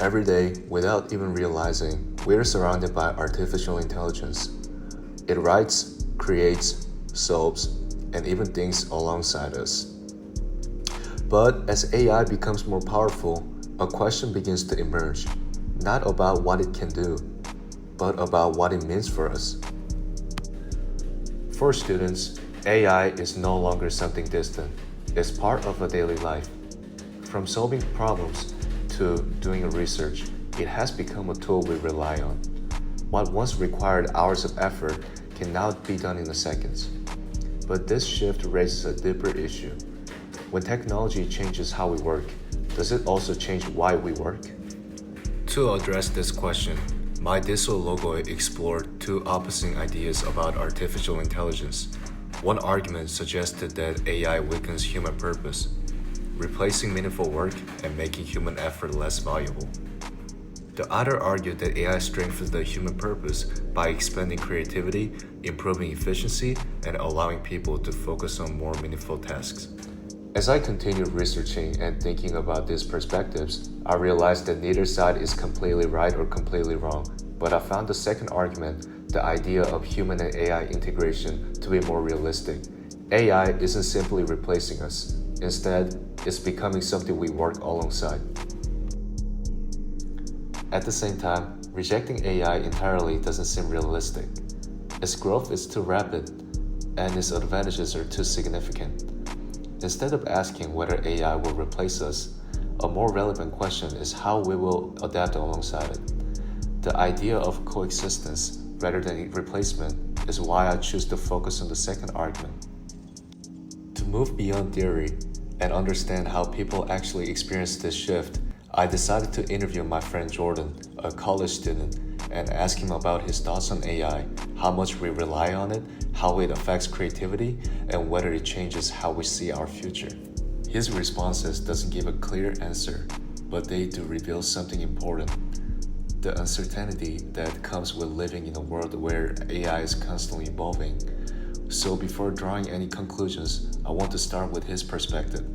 Every day, without even realizing, we're surrounded by artificial intelligence. It writes, creates, solves, and even thinks alongside us. But as AI becomes more powerful, a question begins to emerge, not about what it can do, but about what it means for us. For students, AI is no longer something distant. It's part of a daily life. From solving problems to doing research, it has become a tool we rely on. What once required hours of effort can now be done in seconds. But this shift raises a deeper issue. When technology changes how we work, does it also change why we work? To address this question, my Disso logo explored two opposing ideas about artificial intelligence. One argument suggested that AI weakens human purpose, replacing meaningful work and making human effort less valuable. The other argued that AI strengthens the human purpose by expanding creativity, improving efficiency, and allowing people to focus on more meaningful tasks. As I continued researching and thinking about these perspectives, I realized that neither side is completely right or completely wrong, but I found the second argument, the idea of human and AI integration, to be more realistic. AI isn't simply replacing us. Instead, it's becoming something we work alongside. At the same time, rejecting AI entirely doesn't seem realistic. Its growth is too rapid, and its advantages are too significant. Instead of asking whether AI will replace us, a more relevant question is how we will adapt alongside it. The idea of coexistence rather than replacement is why I choose to focus on the second argument. To move beyond theory and understand how people actually experience this shift, I decided to interview my friend Jordan, a college student, and ask him about his thoughts on AI, how much we rely on it, how it affects creativity, and whether it changes how we see our future. His responses doesn't give a clear answer, but they do reveal something important. The uncertainty that comes with living in a world where AI is constantly evolving. So before drawing any conclusions, I want to start with his perspective.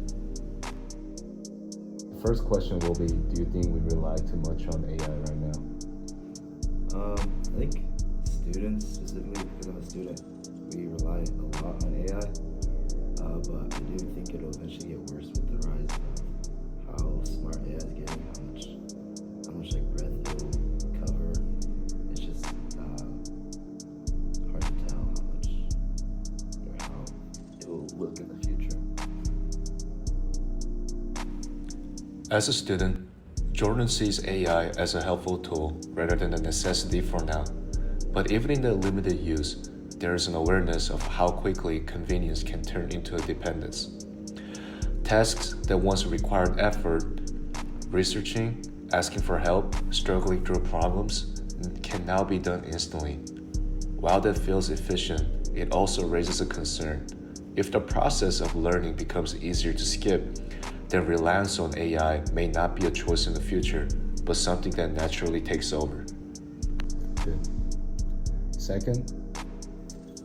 The first question will be, do you think we rely too much on AI right now? I think students, specifically because I'm a student, we rely a lot on AI, but I do think it'll eventually get worse with the rise of how smart AI is getting, how much like breadth it'll cover. It's just hard to tell how much or how it will look in the future. As a student, Jordan sees AI as a helpful tool rather than a necessity for now. But even in the limited use, there is an awareness of how quickly convenience can turn into a dependence. Tasks that once required effort, researching, asking for help, struggling through problems, can now be done instantly. While that feels efficient, it also raises a concern. If the process of learning becomes easier to skip, then reliance on AI may not be a choice in the future, but something that naturally takes over. Good. Second,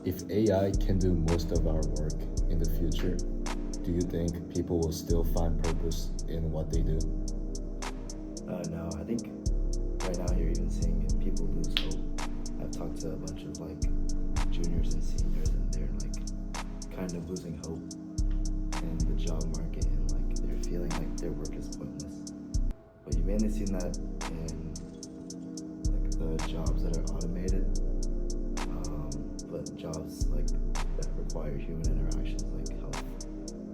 if AI can do most of our work in the future, do you think people will still find purpose in what they do? No, I think right now you're even seeing people lose hope. I've talked to a bunch of like juniors and seniors, and they're like kind of losing hope in the job market, and like they're feeling like their work is pointless. But you've mainly seen that in like the jobs that are automated, but jobs like that require human interactions, like health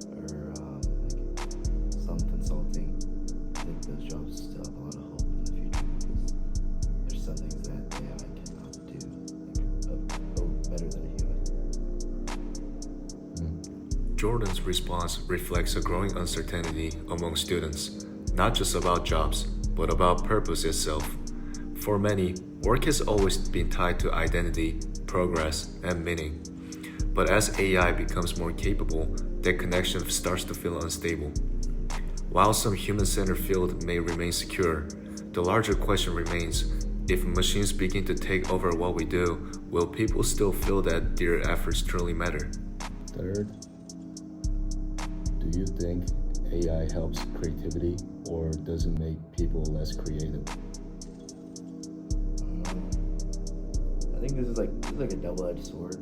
or like some consulting. I think those jobs still have a lot of hope in the future because there's some things that AI cannot do, like better than a human. Jordan's response reflects a growing uncertainty among students, not just about jobs, but about purpose itself. For many, work has always been tied to identity, progress, and meaning. But as AI becomes more capable, that connection starts to feel unstable. While some human-centered field may remain secure, the larger question remains, if machines begin to take over what we do, will people still feel that their efforts truly matter? Third, do you think AI helps creativity or does it make people less creative? I think this is like a double-edged sword.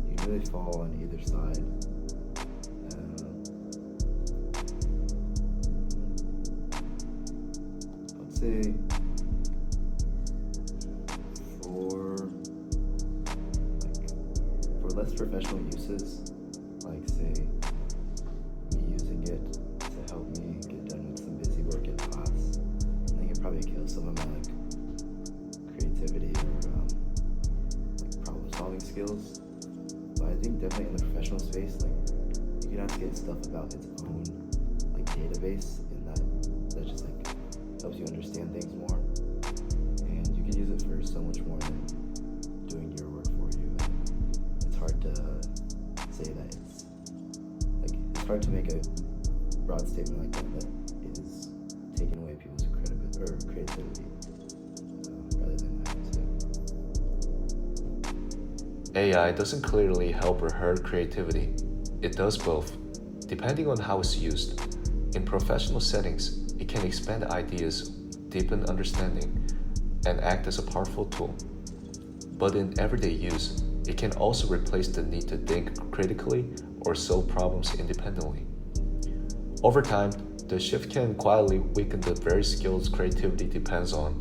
You can really fall on either side. I'd say for less professional uses, like say me using it to help me get done with some busy work in class, I think it probably kills some of my creativity or problem solving skills. But I think definitely in the professional space, you can ask it stuff about its own database, and that just helps you understand things more. And you can use it for so much more than doing your work for you. And it's hard to say that it's hard to make a broad statement like that is taking away people's creativity rather than having to. AI doesn't clearly help or hurt creativity. It does both, depending on how it's used. In professional settings, it can expand ideas, deepen understanding, and act as a powerful tool. But in everyday use, it can also replace the need to think critically or solve problems independently. Over time, the shift can quietly weaken the very skills creativity depends on,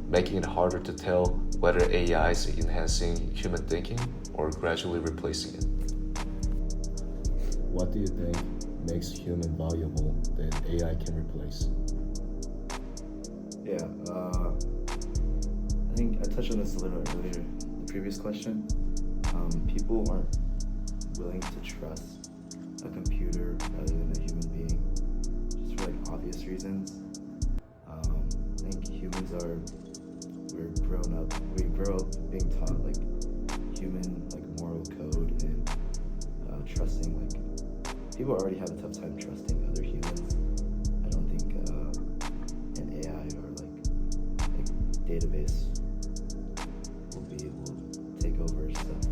making it harder to tell whether AI is enhancing human thinking or gradually replacing it. What do you think makes human valuable that AI can replace? Yeah, I think I touched on this a little earlier in the previous question. People aren't willing to trust a computer rather than a human being, just for obvious reasons. I think humans we grow up being taught human moral code and trusting. People already have a tough time trusting other humans. I don't think an AI or database will take over stuff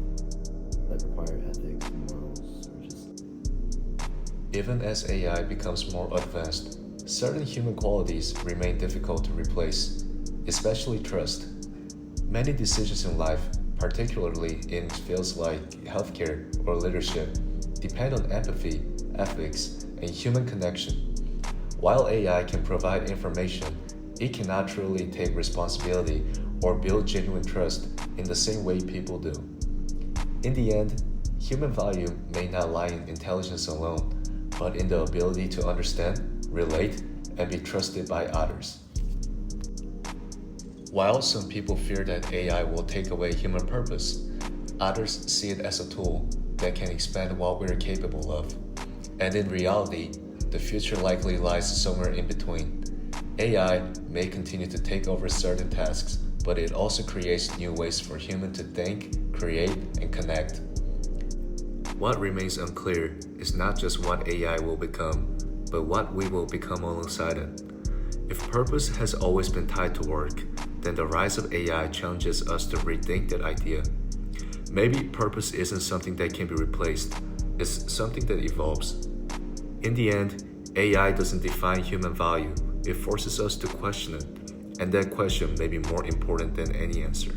that require ethics, morals, or just. Even as AI becomes more advanced, certain human qualities remain difficult to replace, especially trust. Many decisions in life, particularly in fields like healthcare or leadership, depend on empathy, ethics, and human connection. While AI can provide information, it cannot truly take responsibility or build genuine trust in the same way people do. In the end, human value may not lie in intelligence alone, but in the ability to understand, relate, and be trusted by others. While some people fear that AI will take away human purpose, others see it as a tool that can expand what we're capable of. And in reality, the future likely lies somewhere in between. AI may continue to take over certain tasks, but it also creates new ways for humans to think, create, and connect. What remains unclear is not just what AI will become, but what we will become alongside it. If purpose has always been tied to work, then the rise of AI challenges us to rethink that idea. Maybe purpose isn't something that can be replaced, it's something that evolves. In the end, AI doesn't define human value, it forces us to question it, and that question may be more important than any answer.